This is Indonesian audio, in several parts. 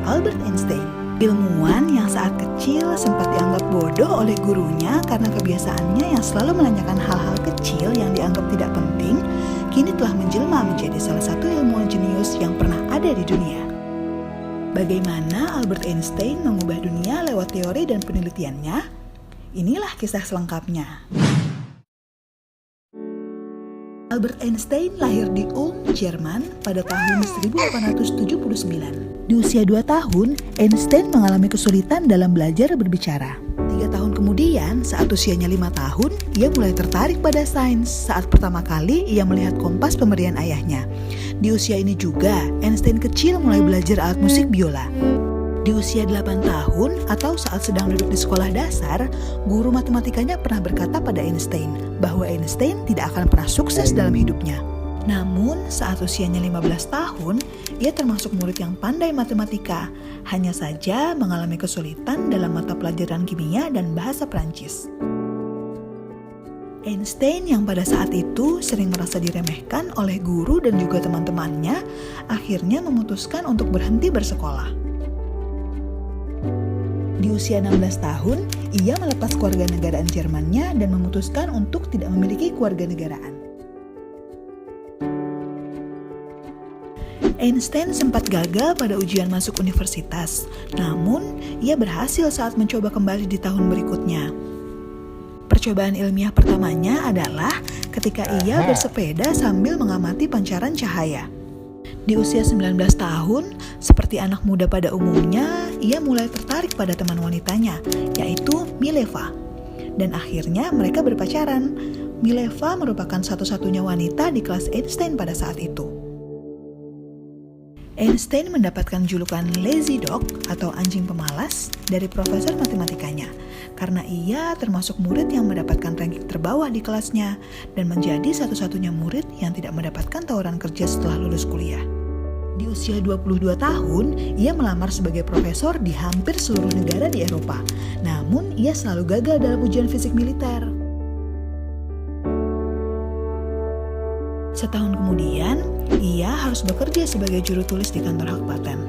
Albert Einstein, ilmuwan yang saat kecil sempat dianggap bodoh oleh gurunya karena kebiasaannya yang selalu menanyakan hal-hal kecil yang dianggap tidak penting, kini telah menjelma menjadi salah satu ilmuwan jenius yang pernah ada di dunia. Bagaimana Albert Einstein mengubah dunia lewat teori dan penelitiannya? Inilah kisah selengkapnya. Albert Einstein lahir di Ulm, Jerman pada tahun 1879. Di usia 2 tahun, Einstein mengalami kesulitan dalam belajar berbicara. 3 tahun kemudian, saat usianya 5 tahun, ia mulai tertarik pada sains saat pertama kali ia melihat kompas pemberian ayahnya. Di usia ini juga, Einstein kecil mulai belajar alat musik biola. Di usia 8 tahun atau saat sedang duduk di sekolah dasar, guru matematikanya pernah berkata pada Einstein bahwa Einstein tidak akan pernah sukses dalam hidupnya. Namun saat usianya 15 tahun, ia termasuk murid yang pandai matematika, hanya saja mengalami kesulitan dalam mata pelajaran kimia dan bahasa Prancis. Einstein yang pada saat itu sering merasa diremehkan oleh guru dan juga teman-temannya, akhirnya memutuskan untuk berhenti bersekolah. Di usia 16 tahun, ia melepas kewarganegaraan Jermannya dan memutuskan untuk tidak memiliki kewarganegaraan. Einstein sempat gagal pada ujian masuk universitas, namun ia berhasil saat mencoba kembali di tahun berikutnya. Percobaan ilmiah pertamanya adalah ketika ia bersepeda sambil mengamati pancaran cahaya. Di usia 19 tahun, seperti anak muda pada umumnya, ia mulai tertarik pada teman wanitanya, yaitu Mileva. Dan akhirnya mereka berpacaran. Mileva merupakan satu-satunya wanita di kelas Einstein pada saat itu. Einstein mendapatkan julukan Lazy Dog atau anjing pemalas dari profesor matematikanya, karena ia termasuk murid yang mendapatkan ranking terbawah di kelasnya dan menjadi satu-satunya murid yang tidak mendapatkan tawaran kerja setelah lulus kuliah. Di usia 22 tahun, ia melamar sebagai profesor di hampir seluruh negara di Eropa. Namun, ia selalu gagal dalam ujian fisik militer. Setahun kemudian, ia harus bekerja sebagai juru tulis di kantor hak paten.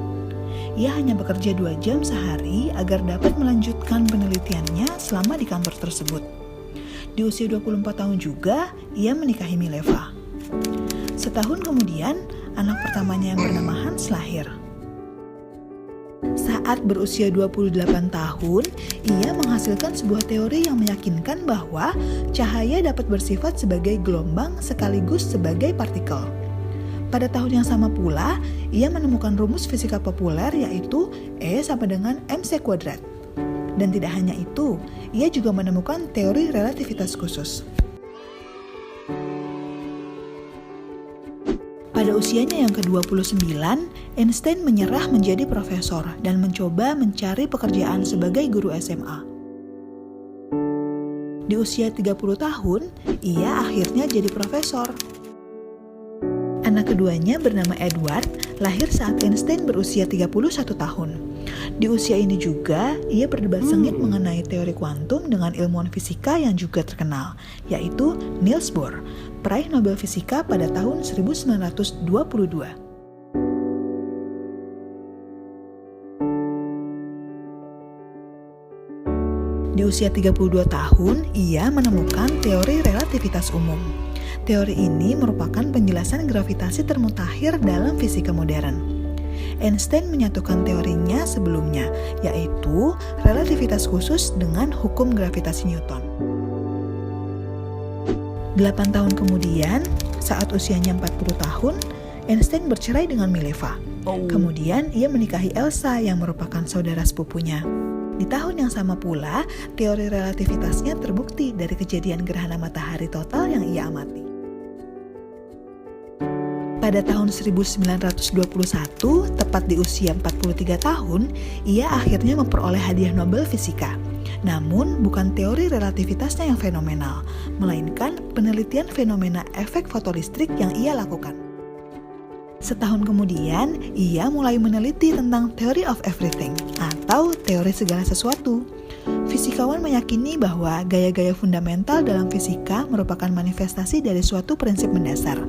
Ia hanya bekerja 2 jam sehari agar dapat melanjutkan penelitiannya selama di kantor tersebut. Di usia 24 tahun juga, ia menikahi Mileva. Setahun kemudian, anak pertamanya yang bernama Hans lahir. Saat berusia 28 tahun, ia menghasilkan sebuah teori yang meyakinkan bahwa cahaya dapat bersifat sebagai gelombang sekaligus sebagai partikel. Pada tahun yang sama pula, ia menemukan rumus fisika populer yaitu E sama dengan mc². Dan tidak hanya itu, ia juga menemukan teori relativitas khusus. Pada usianya yang ke-29, Einstein menyerah menjadi profesor dan mencoba mencari pekerjaan sebagai guru SMA. Di usia 30 tahun, ia akhirnya jadi profesor. Anak keduanya bernama Edward, lahir saat Einstein berusia 31 tahun. Di usia ini juga, ia berdebat sengit mengenai teori kuantum dengan ilmuwan fisika yang juga terkenal, yaitu Niels Bohr, peraih Nobel Fisika pada tahun 1922. Di usia 32 tahun, ia menemukan teori relativitas umum. Teori ini merupakan penjelasan gravitasi termutakhir dalam fisika modern. Einstein menyatukan teorinya sebelumnya, yaitu relativitas khusus dengan hukum gravitasi Newton. 8 tahun kemudian, saat usianya 40 tahun, Einstein bercerai dengan Mileva. Kemudian ia menikahi Elsa yang merupakan saudara sepupunya. Di tahun yang sama pula, teori relativitasnya terbukti dari kejadian gerhana matahari total yang ia amati. Pada tahun 1921, tepat di usia 43 tahun, ia akhirnya memperoleh hadiah Nobel Fisika. Namun, bukan teori relativitasnya yang fenomenal, melainkan penelitian fenomena efek fotolistrik yang ia lakukan. Setahun kemudian, ia mulai meneliti tentang theory of everything atau teori segala sesuatu. Fisikawan meyakini bahwa gaya-gaya fundamental dalam fisika merupakan manifestasi dari suatu prinsip mendasar.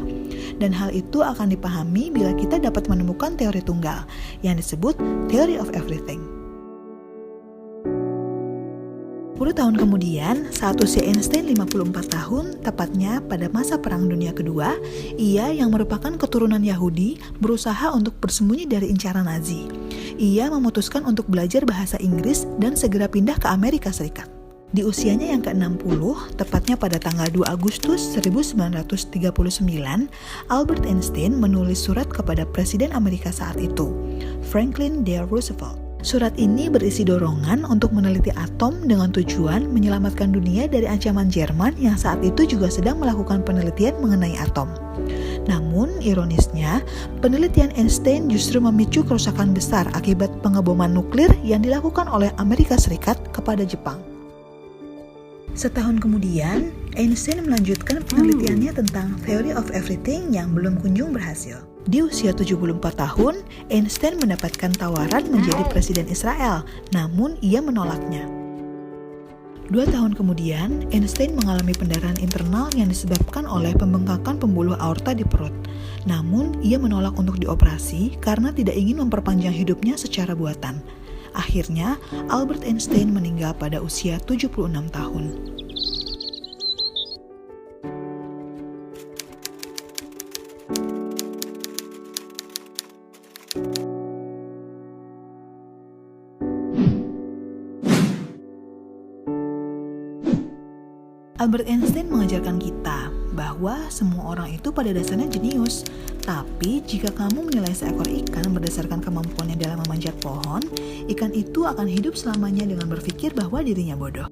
Dan hal itu akan dipahami bila kita dapat menemukan teori tunggal, yang disebut Theory of Everything. 10 tahun kemudian, saat usia Einstein 54 tahun, tepatnya pada masa Perang Dunia Kedua, ia yang merupakan keturunan Yahudi berusaha untuk bersembunyi dari incaran Nazi. Ia memutuskan untuk belajar bahasa Inggris dan segera pindah ke Amerika Serikat. Di usianya yang ke-60, tepatnya pada tanggal 2 Agustus 1939, Albert Einstein menulis surat kepada Presiden Amerika saat itu, Franklin D. Roosevelt. Surat ini berisi dorongan untuk meneliti atom dengan tujuan menyelamatkan dunia dari ancaman Jerman yang saat itu juga sedang melakukan penelitian mengenai atom. Namun, ironisnya, penelitian Einstein justru memicu kerusakan besar akibat pengeboman nuklir yang dilakukan oleh Amerika Serikat kepada Jepang. Setahun kemudian, Einstein melanjutkan penelitiannya tentang Theory of Everything yang belum kunjung berhasil. Di usia 74 tahun, Einstein mendapatkan tawaran menjadi presiden Israel, namun ia menolaknya. 2 tahun kemudian, Einstein mengalami pendarahan internal yang disebabkan oleh pembengkakan pembuluh aorta di perut. Namun, ia menolak untuk dioperasi karena tidak ingin memperpanjang hidupnya secara buatan. Akhirnya, Albert Einstein meninggal pada usia 76 tahun. Albert Einstein mengajarkan kita bahwa semua orang itu pada dasarnya jenius. Tapi jika kamu menilai seekor ikan berdasarkan kemampuannya dalam memanjat pohon, ikan itu akan hidup selamanya dengan berpikir bahwa dirinya bodoh.